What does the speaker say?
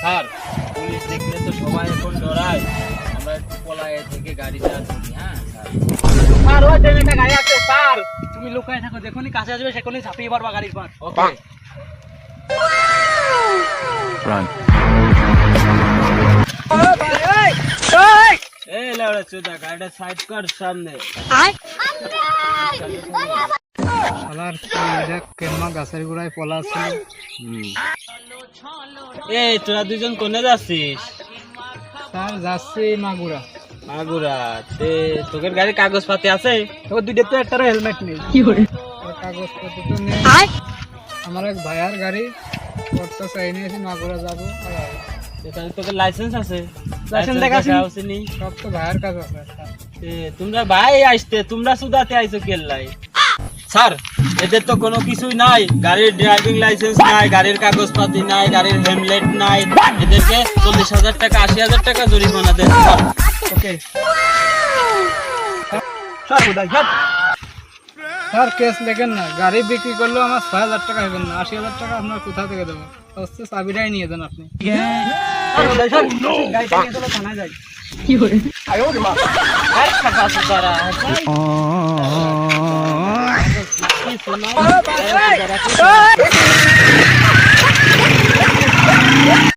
Sir police দেখলে তো সবাই এখন ডরায়, আমরা একটু পলায়ে থেকে গাড়িটা ধরি। হ্যাঁ স্যার, ওই ট্রেনে একটা গাড়ি আছে স্যার, তুমি লুকায় থাকো, যখনই কাছে আসবে সেখনই ঝাঁপিয়ে পড়বা গাড়ির পার। ওকে Run. এই লেওড়া চোদা, গাড়িটা সাইড কর সামনে। শালার দেখ কেমন গাছের গোড়ায় পলা ছিল। এই তোরা দুজন কোনে যাচ্ছিস? স্যার যাচ্ছি মাগুরা। মাগুরা? তোদের গাড়ির কাগজপাতি আছে? তোর দুইটা তো একটা হেলমেট নেই। কাগজপত্র তো নেই। আমার এক ভাইয়ার গাড়ি, ওর তো চাই নিয়েছি মাগুরা যাবো। তাহলে তোদের লাইসেন্স আছে? লাইসেন্স দেখাছি। আসেনি? সব তো ভাইয়ের কাজ আছে স্যার। তোমরা ভাই আসতে, তোমরা সুদাতে আইছো কেল্লাই? স্যার এদের তো কোনো কিছুই নাই, গাড়ির ড্রাইভিং লাইসেন্স নাই, গাড়ির কাগজপাতি নাই, গাড়ির হেলমেট নাই, এদেরকে 40,000 টাকা 80,000 টাকা জরিমানা দেন। ওকে স্যার, কেস লেখেন না। গাড়ি বিক্রি করলেও আমার 6,000 টাকা হবেন না, 80,000 টাকা আপনার কোথা থেকে দেবো? হচ্ছে চাবিটাই নিয়ে যান আপনি। থানায় যাই। কি শোনা?